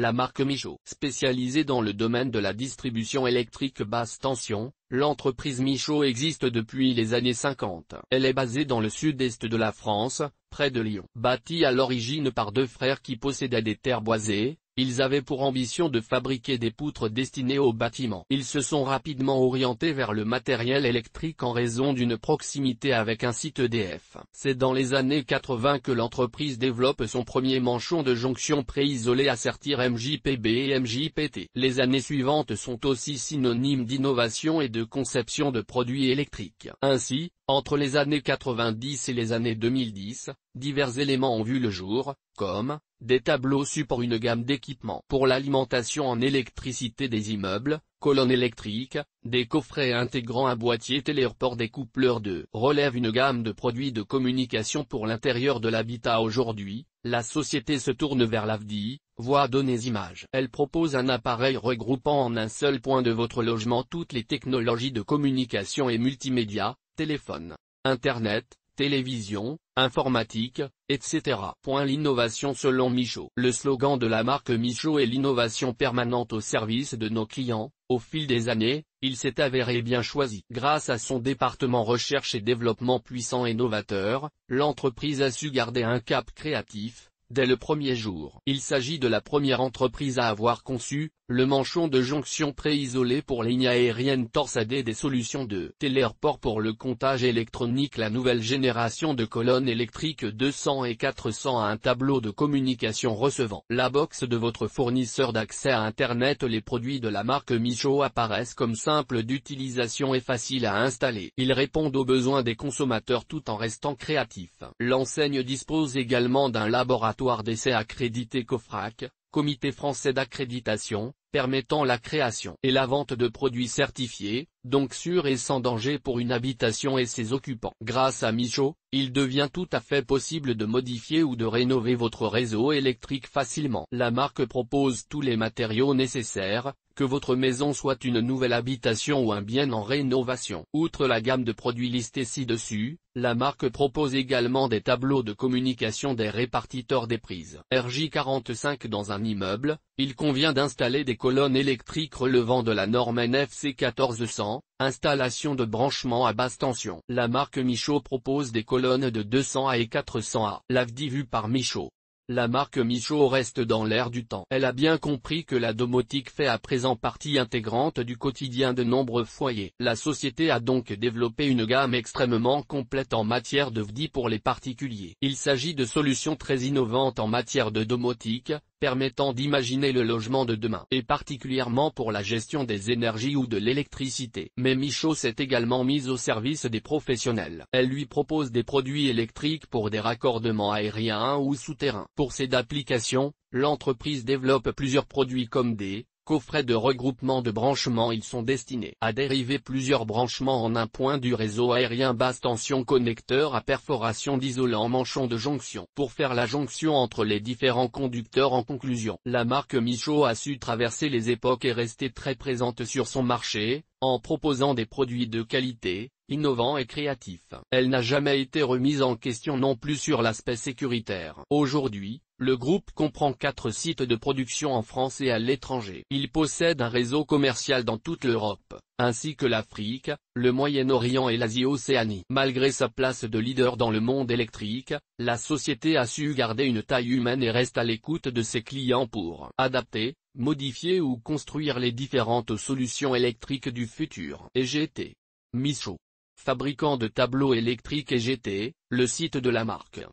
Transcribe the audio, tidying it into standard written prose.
La marque Michaud, spécialisée dans le domaine de la distribution électrique basse tension, l'entreprise Michaud existe depuis les années 50. Elle est basée dans le sud-est de la France, près de Lyon. Bâtie à l'origine par deux frères qui possédaient des terres boisées, ils avaient pour ambition de fabriquer des poutres destinées aux bâtiments. Ils se sont rapidement orientés vers le matériel électrique en raison d'une proximité avec un site EDF. C'est dans les années 80 que l'entreprise développe son premier manchon de jonction préisolé à sertir MJPB et MJPT. Les années suivantes sont aussi synonymes d'innovation et de conception de produits électriques. Ainsi, entre les années 90 et les années 2010, divers éléments ont vu le jour, comme des tableaux support, une gamme d'équipements pour l'alimentation en électricité des immeubles, colonnes électriques, des coffrets intégrant un boîtier téléreport, des coupleurs de relève, une gamme de produits de communication pour l'intérieur de l'habitat. Aujourd'hui, la société se tourne vers l'AVDI, voix, données, images. Elle propose un appareil regroupant en un seul point de votre logement toutes les technologies de communication et multimédia, téléphone, Internet, télévision, informatique, etc. L'innovation selon Michaud. Le slogan de la marque Michaud est l'innovation permanente au service de nos clients. Au fil des années, il s'est avéré bien choisi. Grâce à son département recherche et développement puissant et novateur, l'entreprise a su garder un cap créatif. Dès le premier jour, il s'agit de la première entreprise à avoir conçu le manchon de jonction préisolé pour ligne aérienne torsadée, des solutions de téléreport pour le comptage électronique, la nouvelle génération de colonnes électriques 200 et 400 à un tableau de communication recevant la box de votre fournisseur d'accès à Internet. Les produits de la marque Michaud apparaissent comme simples d'utilisation et faciles à installer. Ils répondent aux besoins des consommateurs tout en restant créatifs. L'enseigne dispose également d'un laboratoire d'essai accrédité COFRAC, Comité français d'accréditation, permettant la création et la vente de produits certifiés, donc sûrs et sans danger pour une habitation et ses occupants. Grâce à Michaud, il devient tout à fait possible de modifier ou de rénover votre réseau électrique facilement. La marque propose tous les matériaux nécessaires, que votre maison soit une nouvelle habitation ou un bien en rénovation. Outre la gamme de produits listés ci-dessus, la marque propose également des tableaux de communication, des répartiteurs des prises RJ45 dans un immeuble. Il convient d'installer des colonnes électriques relevant de la norme NFC 1400, installation de branchement à basse tension. La marque Michaud propose des colonnes de 200 A et 400 A. L'AVDI vue par Michaud. La marque Michaud reste dans l'air du temps. Elle a bien compris que la domotique fait à présent partie intégrante du quotidien de nombreux foyers. La société a donc développé une gamme extrêmement complète en matière de VDI pour les particuliers. Il s'agit de solutions très innovantes en matière de domotique, permettant d'imaginer le logement de demain, et particulièrement pour la gestion des énergies ou de l'électricité. Mais Michaud s'est également mise au service des professionnels. Elle lui propose des produits électriques pour des raccordements aériens ou souterrains. Pour ces applications, l'entreprise développe plusieurs produits comme des coffrets de regroupement de branchements. Ils sont destinés à dériver plusieurs branchements en un point du réseau aérien basse tension, connecteur à perforation d'isolant, manchon de jonction pour faire la jonction entre les différents conducteurs. En conclusion, la marque Michaud a su traverser les époques et rester très présente sur son marché, en proposant des produits de qualité, innovants et créatifs. Elle n'a jamais été remise en question non plus sur l'aspect sécuritaire. Aujourd'hui, le groupe comprend 4 sites de production en France et à l'étranger. Il possède un réseau commercial dans toute l'Europe, ainsi que l'Afrique, le Moyen-Orient et l'Asie-Océanie. Malgré sa place de leader dans le monde électrique, la société a su garder une taille humaine et reste à l'écoute de ses clients pour adapter, modifier ou construire les différentes solutions électriques du futur. EGT. Michaud. Fabricant de tableaux électriques EGT, le site de la marque.